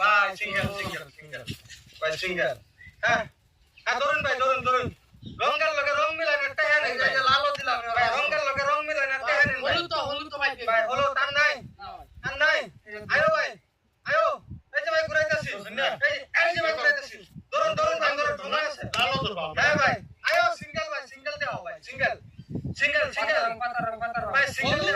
ভাই সিঙ্গেল ভাই সিঙ্গেল হ্যাঁ হ্যাঁ ধরুন রঙের লগে রং মিলাই একটা হ্যাঁ নেই ভাই লালও দিলাম ভাই রঙের লগে রং মিলাই একটা হ্যাঁ নেই হলুদ তো ভাই ভাই হলো টান নাই আয়ো ভাই আয়ো এই যে ভাই ঘুরাইতাছি এই যে ভাই ঘুরাইতাছি ধরুন ভাই ধরুন ঢোলা আছে লালও ধরবা হ্যাঁ ভাই আয়ো সিঙ্গেল ভাই সিঙ্গেল দাও ভাই সিঙ্গেল ভাই সিঙ্গেল